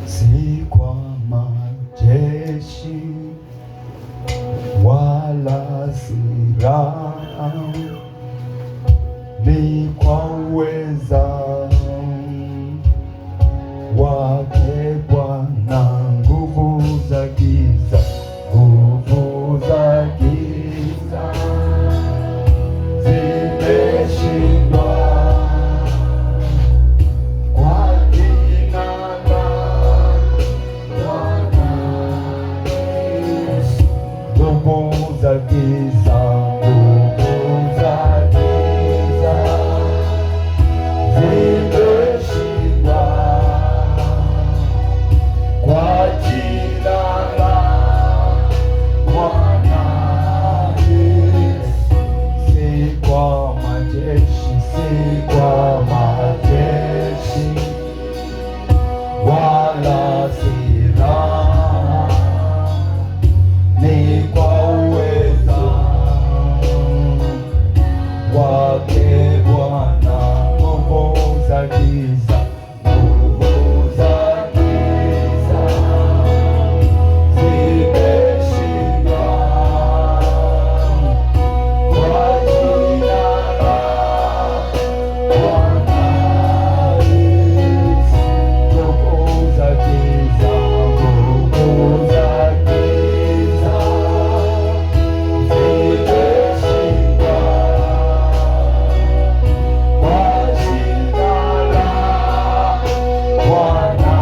si kwa majeshi wala silaha, ni kwa uweza wake Bwana. Nguvu za giza, nguvu za giza zimeshindwa kwa jina la Bwana Yesu. Nguvu za giza, nguvu za giza zimeshindwa kwa jina la Bwana Yesu. Si kwa majeshi, si kwa majeshi wala silaha, ni kwa uweza wake Bwana. Nguvu za giza, nguvu za giza zimeshindwa kwa jina la Bwana Yesu. Nguvu za giza, nguvu za giza zimeshindwa kwa jina la Bwana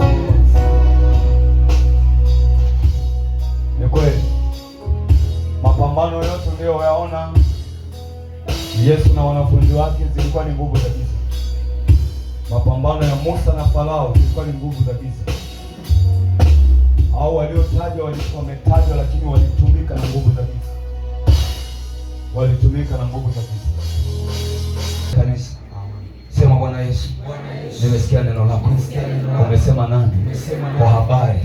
Yesu. Ni kweli mapambano yote uliyoyaona Yesu na wanafunzi wake zilikuwa ni nguvu za giza. Mapambano ya Musa na Farao zilikuwa ni nguvu za giza. Hao waliotajwa walikuwa wametajwa, lakini walitumika na nguvu za giza, walitumika na nguvu za giza. Kanisa, sema Bwana Yesu, nimesikia neno lako. Umesema nani kwa habari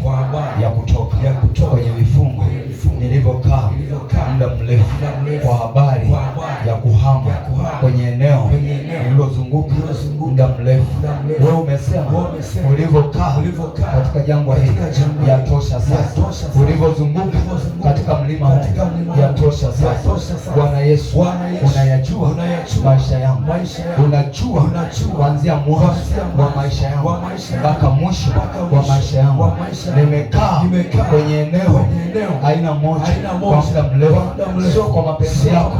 ya kutoka kwenye vifungo nilivyokaa muda mrefu, kwa habari ya kuhama kwenye eneo nililozunguka muda mrefu. Wewe umesema ulivyokaa katika jangwa hili yatosha sasa, ulivyozunguka katika mlima huu yatosha sasa. Bwana Yesu, unayajua maisha yangu, unajua kuanzia mwanzo wa maisha yangu mpaka mwisho wa maisha yangu. Nimekaa kwenye eneo aina moja kwa muda mrefu, sio kwa mapenzi yako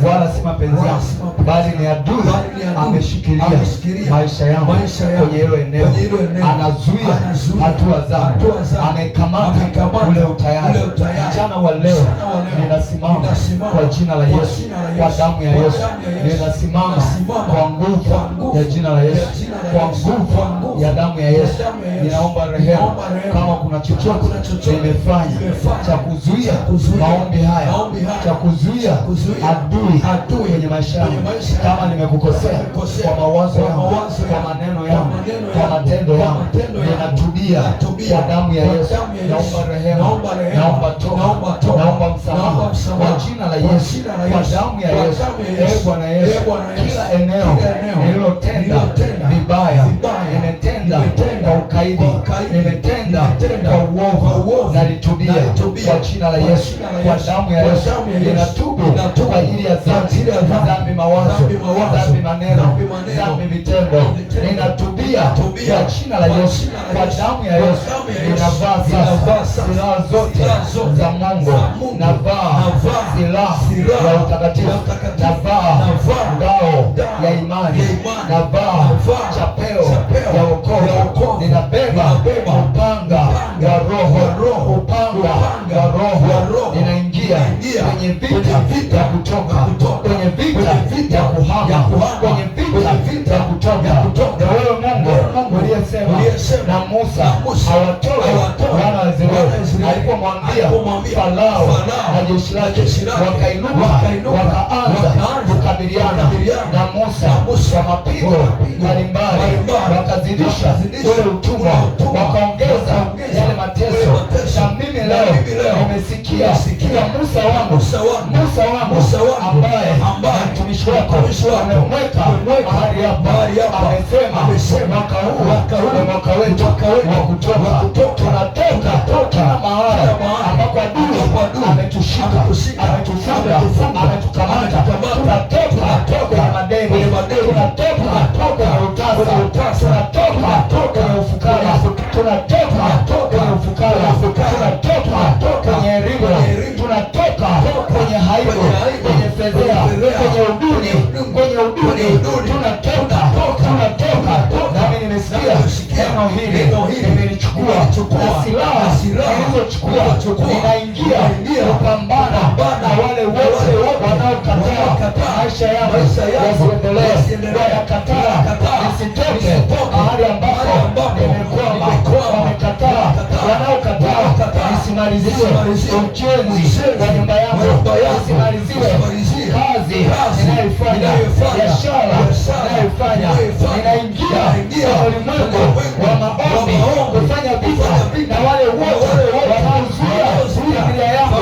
wala si mapenzi yako, bali ni adui ameshikilia maisha yangu kwenye hilo eneo, anazuia hatua zangu, amekamata ule utayari. Mchana wa leo ninasimama kwa jina la Yesu, kwa damu ya Yesu, ninasimama kwa nguvu ya jina la Yesu, kwa nguvu ya damu ya Yesu. Ninaomba rehema kama kuna chochote nimefanya cha kuzuia maombi haya, cha kuzuia adui kwenye maisha yangu, kama nimekukosea kwa mawazo yangu, kwa maneno yangu, kwa matendo yangu, ninatubia kwa damu ya Yesu. Naomba rehema, naomba toba, naomba msamaha kwa jina la Yesu, kwa damu ya Yesu. Ee Bwana Yesu, kila eneo nililotenda vibaya, nimetenda kwa ukaidi, nimetenda kwa uovu, nalitubia kwa jina la Yesu, kwa damu ya Yesu. Ninatubu kwa ajili ya dhambi mawazo, dhambi maneno, dhambi vitendo, ninatubia kwa jina la Yesu, kwa damu ya Yesu. Ninavaa sasa silaha zote za Mungu, navaa silaha ya utakatifu, navaa ngao ya imani, navaa chapeo ya wokovu, ninabeba upanga wa Roho, upanga wa Roho. Ninaingia kwenye vita ya kutoka, kwenye vita ya kuhama, kwenye vita ya kutoka. Wewe Mungu uliyesema na Musa hawatoe wana wa Israeli, alipomwambia Farao na jeshi lake, wakainuka wakaanza kukabiliana na Musa kwa mapigo mbalimbali, wakazidisha ule utumwa, wakaongeza yale mateso. Na mimi leo nimesikia Musa wangu ambaye mtumishi wako amemweka mahali hapa, amesema mwaka huu ni mwaka wetu wa kutoka. Tunatoka kila mahali ambako adui ametushika, ametufunga, ametukamata. Tunatoka kwenye madeni, tunatoka kwenye utasa, tunatoka kwenye ufukara, tunatoka kwenye ufukara, tunatoka kwenye riba, tunatoka kwenye haibu, kwenye fedhea, kwenye uduni, tunatoka. Nami nimesikia neno hili, nimelichukua na silaha nilizochukua, ninaingia kupambana na wale wote wanaokataa maisha yangu yasiendelee, wanakataa nisitoke mahali ambapo nimekwama, wamekataa, wanaokataa nisimaliziwe ujenzi wa nyumba yangu, nisimaliziwe kazi ninayofanya, biashara ninayofanya. Ninaingia ulimwengu wa maombi kufanya vita na wale wote wanaozuia familia yangu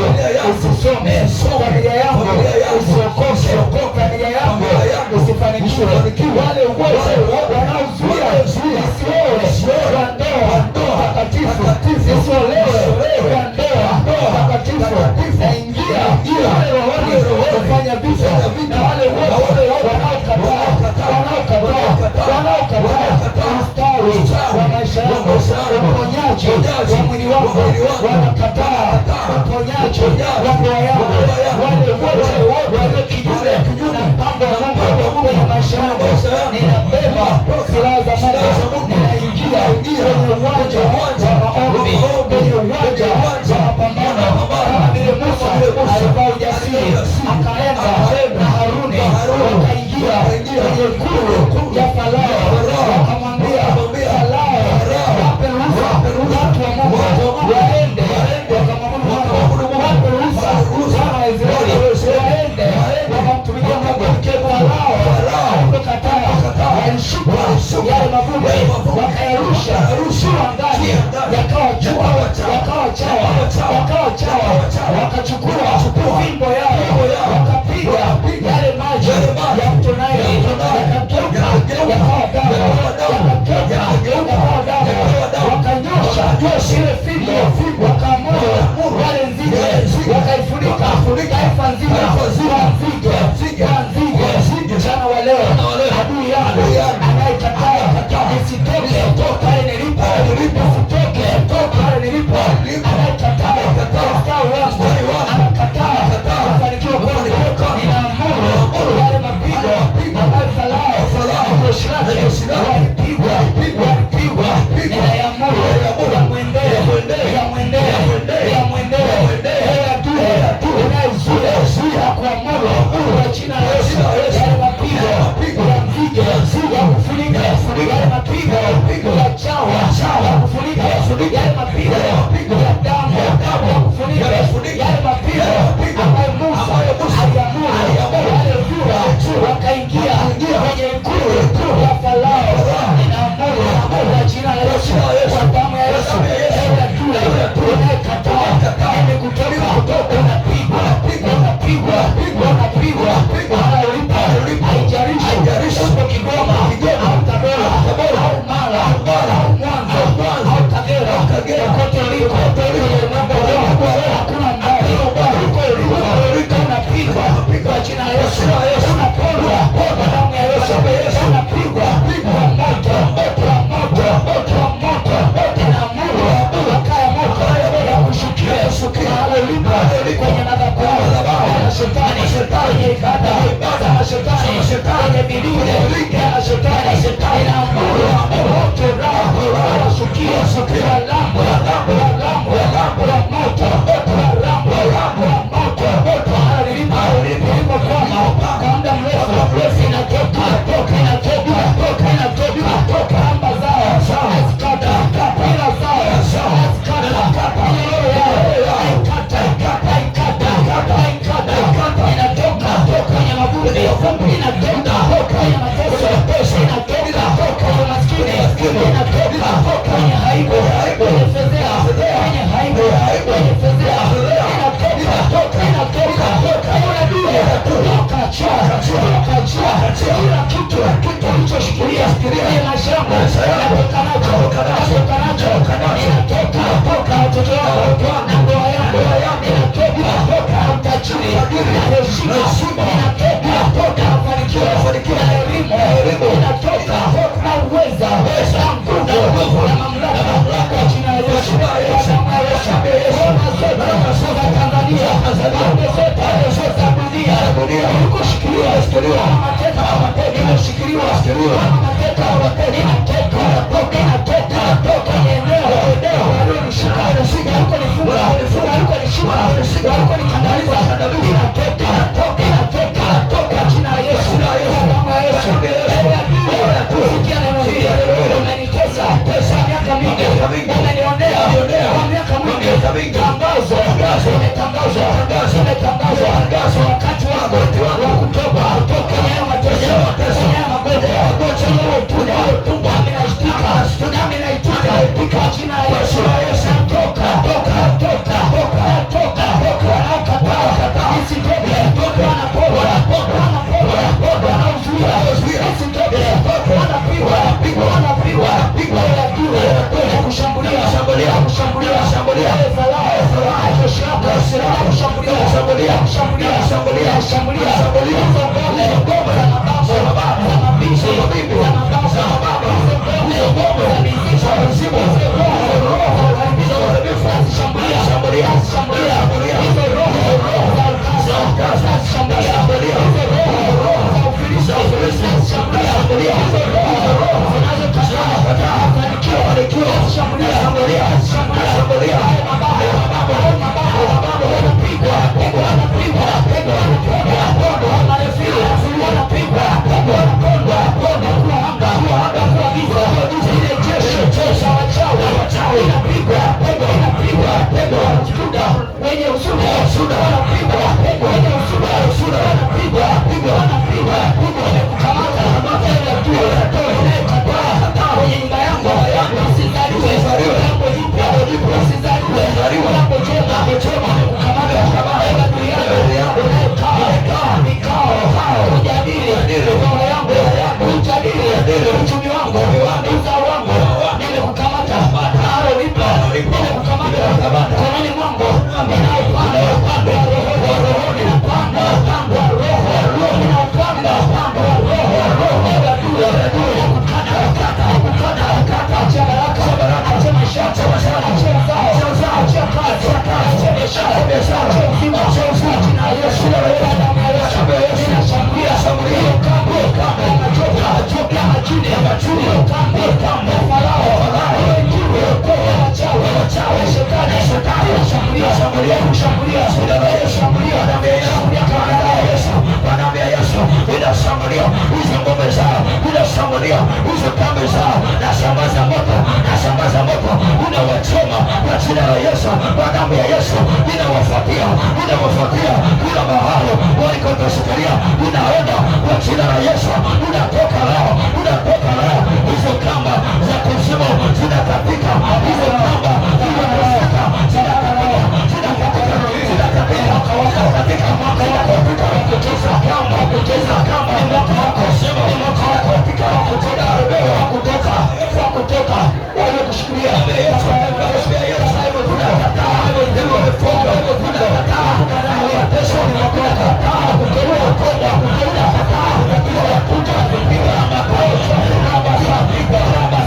isisome, familia yangu isiokoke, familia yangu isifanikiwe, wale wote wanaozuia nisioe kwa ndoa takatifu, nisiolewe kwa ndoa takatifu. Naingia wale kufanya vita na wale wote wanaokataa ustawi wa maisha yangu, uponyaji wa mwili wangu, wanakataa uponyaji wa ndoa yangu, wale wote walio kinyume na mpango wa Mungu kwenye maisha yangu. Ninabeba silaha za Mungu, ninaingia kwenye uwanja wa maombi, kwenye uwanja wa mapambano, kama vile Musa alivaa ujasiri akaenda na Haruni, wakaingia kwenye ikulu ya Farao, wakamwambia Farao, wape ruhusa watu wa Mungu waende wakamwabudu Mungu, wape ruhusa wana wa Israeli waende wakamtumikia Mungu. Farao alipokataa, walishuka yale mavumbi wakayarusha angani, yakawa chawa, wakachukua fimbo yao wakapiga yale maji ya mto Naili, yakatoka yakawa damu, wakanyosha ile fimbo, wakaamuru wale nzige, wakaifunika taifa nzima kwa nzige. Mchana wa leo adui yangu anayekataa nisitoke pale nilipo, nisitoke pale nilipo, anayekataa ustawi wangu, anakataa kufanikiwa kwangu, ninaamuru wale mapigo ambayo Farao jeshi lake walipigwa, ninaamuru yamwendee adui unayezuia kuamuru kwa jina la Yesu, yale mapigo ya nzige ya kufunika, yale mapigo ya chawa ya kufunika, yale mapigo ya damu ya kufunika, yale mapigo ambayo Musa aliamuru wale vyura wakaingia kwenye ikulu ya Farao. Ninaamuru kwa jina la Yesu, kwa damu ya Yesu, yale adui unayekataa mimi kutoka, unapigwa mahali ulipo, haijalishi uko Kigoma au Tabora au Mara au Mwanza au Kagera, kokote uliko, hakuna Baba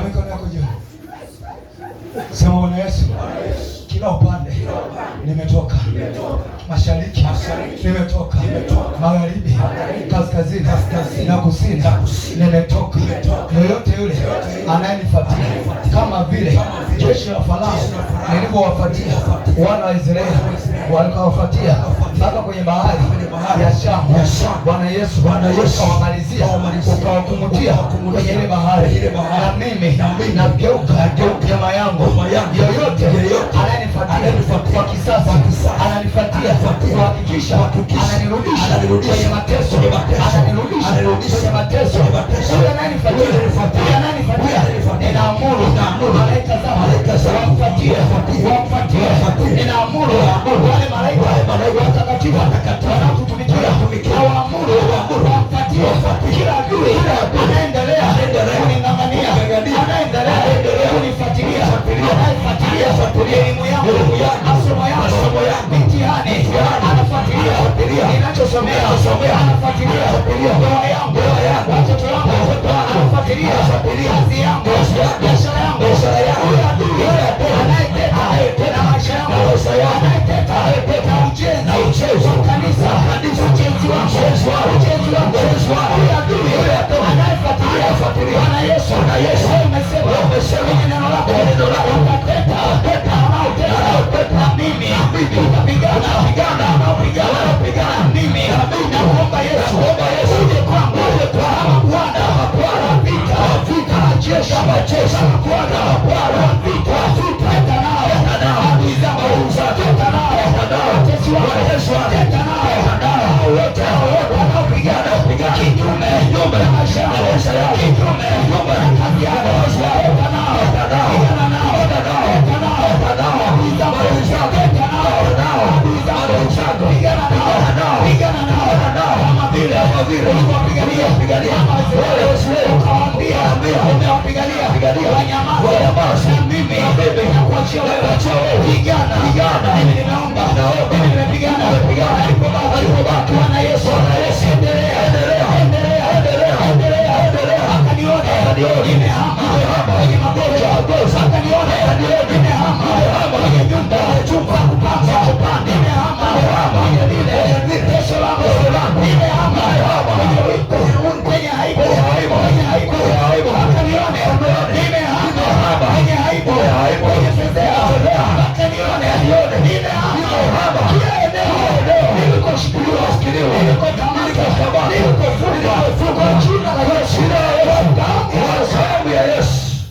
mikono yako juu. Sema Bwana Yesu, kila upande nimetoka, mashariki nimetoka, magharibi, kaskazini na kusini nimetoka. Yoyote yule anayenifuatia kama vile jeshi la Farao nilivyowafuatia wana wa Israeli walikawafuatia mpaka kwenye bahari ya Shamu, Bwana Yesu ukawamalizia, ukawakumutia kwenye ile bahari. Na mimi nageuka nyama yangu. Yoyote anayenifuatia kwa kisasa, ananifuatia kuhakikisha ananirudisha kwenye mateso, ananirudisha kwenye mateso. Huyo anayenifuatia ninaamuru malaika zao wamfuatie. Ninaamuru wale malaika watakatifu wanaotutumikia waamuru wamfuatie. Kila adui anaendelea kuning'ang'ania, anaendelea kunifuatilia, anayefuatilia elimu yangu, masomo yangu, mitihani anafuatilia, ninachosomea anafuatilia, ndoa yangu, watoto wangu anafuatilia, kazi yangu, biashara yangu. Huyo adui anayeteta na maisha yangu, anayeteta na ujenzi wa kanisa, ujenzi wangu, huyo adui anayefuatilia. Bwana Yesu, umesema kwenye neno lako utateta wanaoteta na mimi, utapigana mimi. Naomba Yesu uje kwangu kama Bwana wa vita, jeshi kama Bwana wa vita. Teta nao adui zangu, teta nao watesi wangu, teta nao wote wanaopigana kinyume na maisha yangu, kinyume na kazi yangu. Teta nao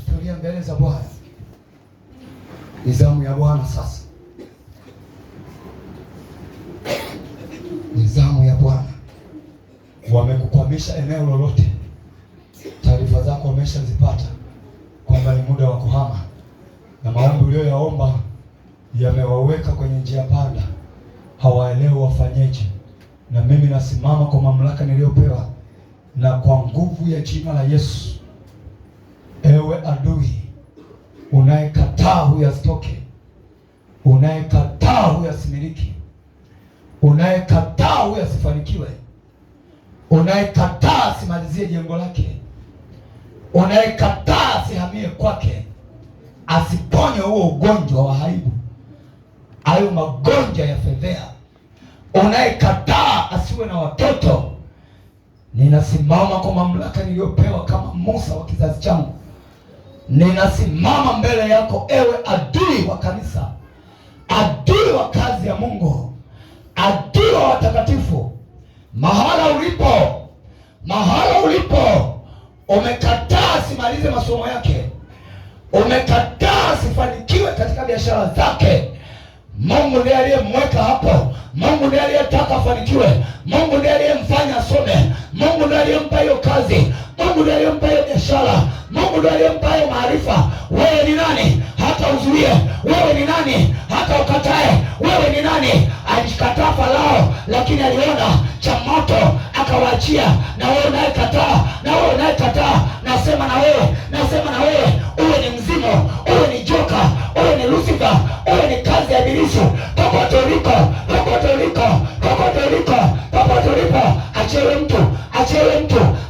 tulia mbele za Bwana. Ni zamu ya Bwana sasa, ni zamu ya Bwana. Wamekukwamisha eneo lolote, taarifa zako wameshazipata kwamba ni muda wa kuhama, na maombi uliyoyaomba yamewaweka kwenye njia panda, hawaelewi wafanyeje. Na mimi nasimama kwa mamlaka niliyopewa na kwa nguvu ya jina la Yesu. Ewe adui unayekataa huyu asitoke, unayekataa huyu asimiliki, unayekataa huyu asifanikiwe, unayekataa asimalizie jengo lake, unayekataa asihamie kwake, asiponye huo ugonjwa wa aibu, hayo magonjwa ya fedhea, unayekataa asiwe na watoto, ninasimama kwa mamlaka niliyopewa kama Musa wa kizazi changu. Ninasimama mbele yako, ewe adui wa kanisa, adui wa kazi ya Mungu, adui wa watakatifu. Mahala ulipo umekataa asimalize masomo yake, umekataa asifanikiwe katika biashara zake. Mungu ndiye aliyemweka hapo, Mungu ndiye aliyetaka afanikiwe, Mungu ndiye aliyemfanya asome, Mungu ndiye aliyempa hiyo kazi, Mungu ndiye aliyempa hiyo biashara, Mungu ndiye aliyempa hiyo maarifa. Wewe ni nani hata uzuie? Wewe ni nani hata ukatae? Wewe ni nani? Alikataa Farao, lakini aliona cha moto akawaachia. Na wewe unayekataa, nasema na wewe, uwe ni mzimu, uwe ni joka, uwe ni Lucifer, uwe ni kazi ya ibilisi, popote uliko,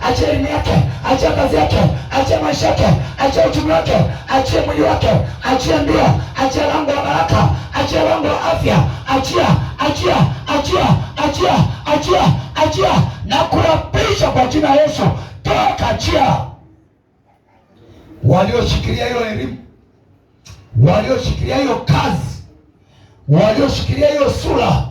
achie elimu yake, achie kazi yake, achie maisha yake, achie uchumi wake. wake, achia mwili wake, achia ndio, achia lango la baraka, achia lango la afya, achia, achia, achia, achia, achia, achia, na kuapisha kwa jina la Yesu, toka, achia. Walioshikilia hiyo elimu, walioshikilia hiyo kazi, walioshikilia hiyo sura,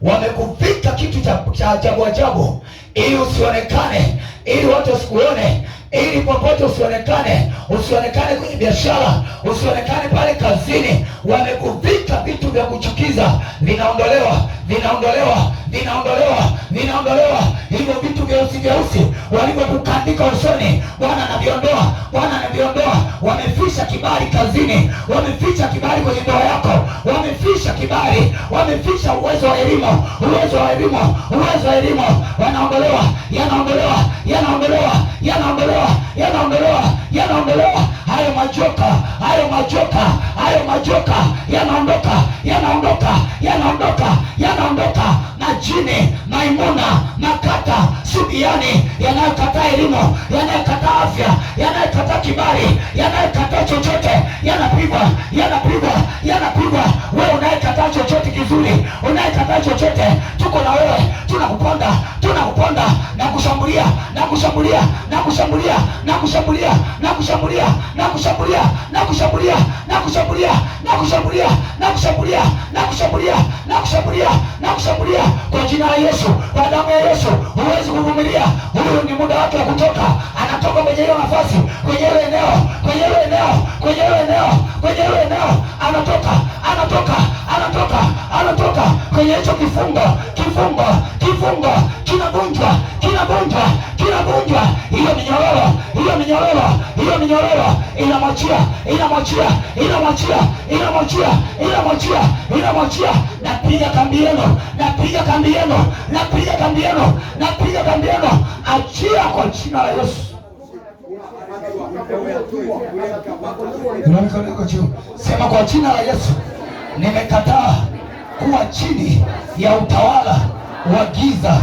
wamekuvika kitu cha ajabu ajabu, ili usionekane, ili watu wasikuone, ili popote usionekane, usionekane kwenye biashara, usionekane pale kazini. Wamekuvika vitu vya kuchukiza, vinaondolewa, vinaondolewa, vinaondolewa, vinaondolewa. Hivyo vitu vyeusi vyeusi walivyokukandika usoni, Bwana anaviondoa, Bwana anaviondoa. Wameficha kibali kazini, wameficha kibali kwenye ndoa yako, wameficha kibali, wameficha uwezo wa elimu, uwezo wa elimu, uwezo wa elimu. Wanaondolewa, yanaondolewa, yanaondolewa, yanaondolewa, yanaondolewa, yanaondolewa. Hayo majoka, hayo majoka, hayo majoka yanaondoka, yanaondoka, yanaondoka, yanaondoka. Majini, maimuna, makata, subiani, yanayokataa elimu, yanayokataa afya, yanayokataa kibali, yanayokataa chochote, yanapigwa, yanapigwa, yanapigwa. Wewe unayekataa chochote kizuri, unayekataa chochote, tuko na wewe, tunakuponda, tunakuponda, na kushambulia, na kushambulia, na kushambulia, na kushambulia, na kushambulia, na kushambulia, na kushambulia, na kushambulia, na kushambulia, na kushambulia, na kushambulia, na kushambulia, na kushambulia kwa jina la Yesu, kwa damu ya Yesu. Huwezi kuvumilia, huyu ni muda wake wa kutoka. Anatoka kwenye hiyo nafasi, kwenye ile eneo, kwenye ile eneo, kwenye ile eneo, kwenye ile eneo, anatoka, anatoka, anatoka, anatoka kwenye hicho kifungo, kifungo, kifungo kinavunjwa, kinavunjwa, kinavunjwa. Hiyo minyororo, hiyo minyororo, hiyo minyororo inamwachia, inamwachia, inamwachia, inamwachia, inamwachia, inamwachia. Napiga kambi yenu, napiga kambi yenu, napiga kambi yenu, napiga kambi yenu. Achia kwa jina la Yesu. Sema kwa jina la Yesu, nimekataa kuwa chini ya utawala wa giza,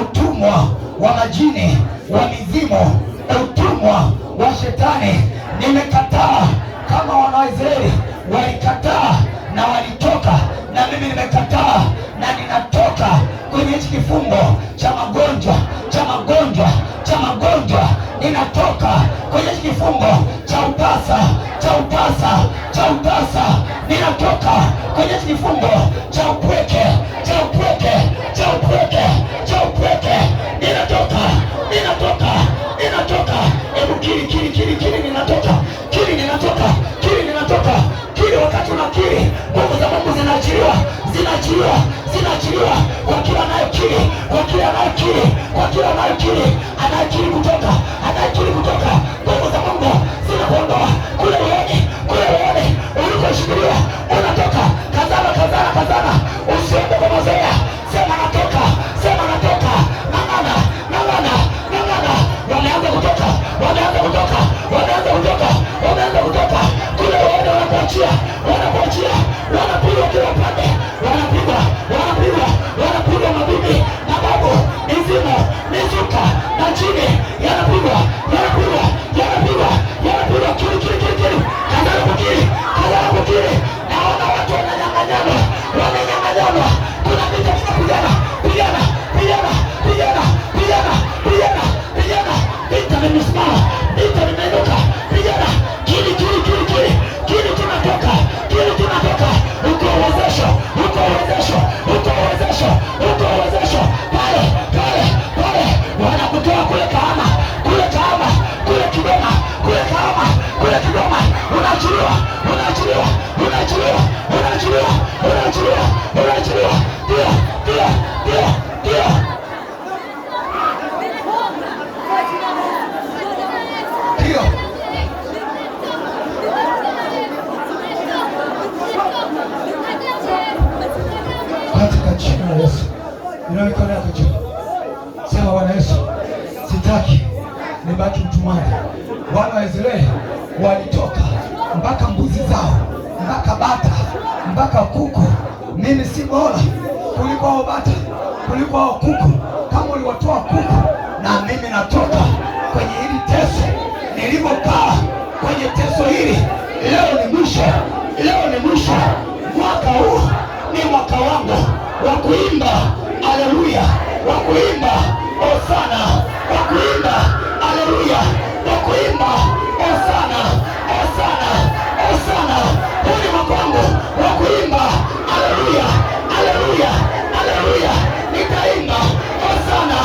utumwa wa majini, wa mizimu, utumwa wa shetani. Nimekataa kama Wanaisraeli walikataa na walitoka, na mimi nimekataa na ninatoka kwenye hichi kifungo cha magonjwa, cha magonjwa, cha magonjwa. Ninatoka kwenye hichi kifungo cha utasa, cha utasa, cha utasa. Ninatoka kwenye hichi kifungo cha upweke, cha upweke, cha upweke, cha upweke. Ninatoka, ninatoka, ninatoka. Hebu kiri, kiri, kiri, kiri, ninatoka, kiri, ninatoka, kiri, ninatoka, kiri. Wakati unakiri, nguvu za Mungu zinaachiliwa, zinaachiliwa, zinaachiliwa kwa kila anayekiri, kwa kila anayekiri, kwa kila anayekiri, anayekiri kutoka, anayekiri kutoka. Nguvu za Mungu zinakuondoa kule uone, kule uone ulikoshikilia, unatoka. Kazana, kazana, kazana, usiende kwa mazoea. Sema natoka, sema natoka. Ng'ang'ana, ng'ang'ana, ng'ang'ana. Wameanza kutoka, wameanza kutoka, wameanza kutoka, wameanza kutoka. Kule uone wanakuachia, wanakuachia, wanapigwa kila pande, wanapigwa, wanapigwa, wanapigwa. Mabibi, mababu, mizimu, mizuka na chini yanapigwa, yanapigwa, yanapigwa, yanapigwa. Kiri, kiri, kiri, kiri. Kazana kukiri, kazana kukiri. Naona watu wananyang'anyana, wananyang'anyana. Kuna vita vinapigana, pigana, pigana, pigana, pigana, pigana, pigana. Vita vimesimama, vita vimeinuka, pigana. Kiri, kiri, kiri, kiri, kiri. Tunatoka, kiri, tunatoka. Uko uwezesho, uko uwezesho, uko uwezesho, uko uwezesho. Pale, pale, pale. Wanakutoa kule Kahama, kule Kahama, kule Kigoma, kule Kahama, kule Kigoma. Unaachiliwa, unaachiliwa, unaachiliwa, unaachiliwa, unaachiliwa, unaachiliwa. Ndio, ndio, ndio, ndio. Ndio. Katika jina la Yesu, inaonekana yako juu. Sema Bwana Yesu, sitaki nibaki mtumani. Wana wa Israeli walitoka mpaka mbuzi zao, mpaka bata, mpaka kuku. Mimi si bora kuliko hao bata, kuliko hao kuku? Kama uliwatoa kuku, na mimi natoka kwenye hili teso nilivyokaa kwenye teso hili leo ni mwisho, leo ni mwisho. Mwaka huu ni mwaka wangu wa kuimba haleluya, wa kuimba hosana, wa kuimba haleluya, wa kuimba hosana, hosana, hosana. Huu ni mwaka wangu wa kuimba haleluya, haleluya, haleluya. Nitaimba hosana,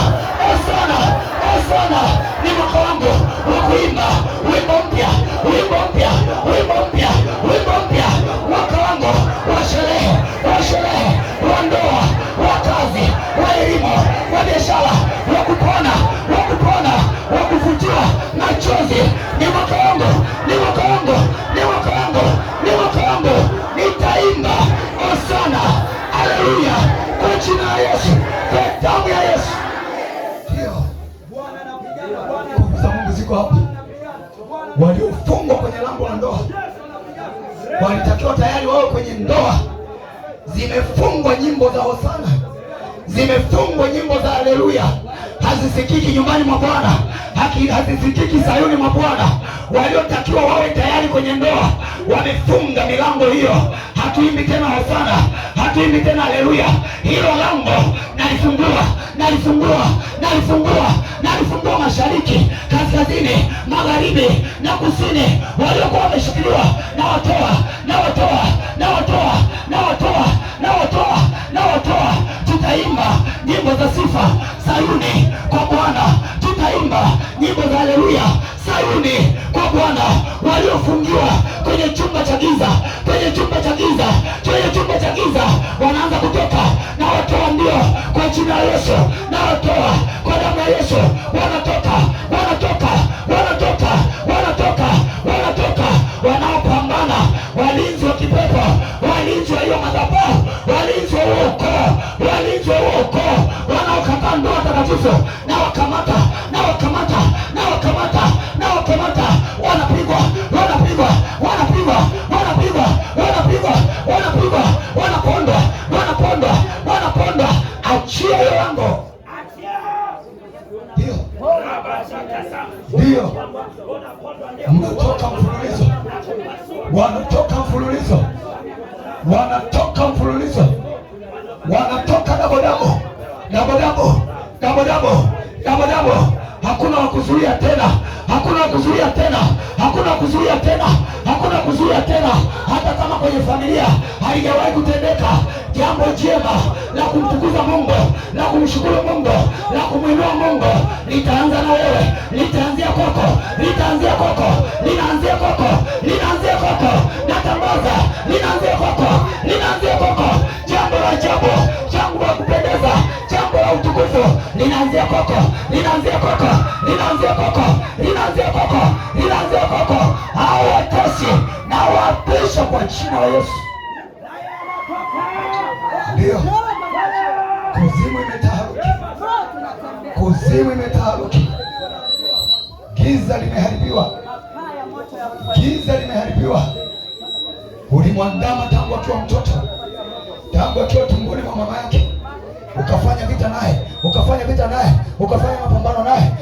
hosana, hosana. Ni mwaka wangu wa kuimba wimbo mpya, wimbo mpya, wimbo mpya, wimbo mpya. Mwaka wangu wa sherehe, wa sherehe, wa ndoa, wa kazi, wa elimu, wa biashara, wa kupona, wa kupona, wa kufutiwa machozi. Ni mwaka wangu, ni mwaka wangu, ni mwaka wangu, ni mwaka wangu. Nitaimba hosana haleluya kwa jina la Yesu, kwa damu ya Yesu. Ndio nguvu za Mungu ziko hapa. Waliofungwa kwenye lango la ndoa walitakiwa tayari wao kwenye ndoa. Zimefungwa nyimbo za hosana, zimefungwa nyimbo za haleluya, hazisikiki nyumbani mwa Bwana, hazisikiki Sayuni mwa Bwana. Waliotakiwa wawe tayari kwenye ndoa wamefunga milango hiyo. Hatuimbi tena hosana, hatuimbi tena haleluya. Hilo lango nalifungua, nalifungua, nalifungua, nalifungua mashariki, kaskazini, magharibi na kusini. Waliokuwa wameshikiliwa na watoa, na watoa, na watoa, na watoa, na watoa, na watoa. Tutaimba nyimbo za sifa Sayuni kwa Bwana, tutaimba nyimbo za haleluya Sayuni kwa Bwana. Waliofungiwa kwenye chumba cha giza, kwenye chumba cha giza, kwenye chumba cha giza wanaanza kutoka, na watoa ndio kwa jina la Yesu, na watoa kwa damu ya Yesu. Wanatoka, wanatoka, wanatoka, wanatoka, wanatoka. Wanaopambana, walinzi wa kipepo, walinzi wa hiyo madhabahu, walinzi wa ukoo, walinzi wa ukoo, wanaokataa ndoa takatifu, na wakamata, na wakamata, na wakamata, na wakamata. Wanapigwa, wanapigwa, wanapigwa, wanapigwa, wanapigwa, wanapigwa, wanapondwa, wanapondwa, wanapondwa. Achia hiyo lango. Ndio, ndio, mnatoka mfululizo, wanatoka mfululizo, wanatoka mfululizo, wanatoka dabodabo, dabodabo, dabodabo, dabodabo. Hakuna wakuzuia tena, hakuna wakuzuia tena, hakuna wakuzuia tena, hakuna kuzuia tena. Hata kama kwenye familia haijawahi kutendeka jambo jema la kumtukuza Mungu, la kumshukuru Mungu, la kumwinua Mungu, litaanza na wewe, litaanzia kwako, litaanzia kwako, linaanzia kwako, linaanzia kwako. Natangaza linaanzia kwako, linaanzia kwako. Jambo la ajabu, jambo la kupendeza, jambo la utukufu linaanzia kwako, linaanzia kwako, linaanzia kwako, linaanzia kwako, linaanzia kwako. Hao watesi na waapisha kwa jina la Yesu. Ndio, kuzimu imetaharuki, kuzimu imetaharuki. Giza limeharibiwa, giza limeharibiwa. Ulimwandama tangu akiwa mtoto, tangu akiwa tumboni mwa mama yake, ukafanya vita naye, ukafanya vita naye, ukafanya mapambano naye.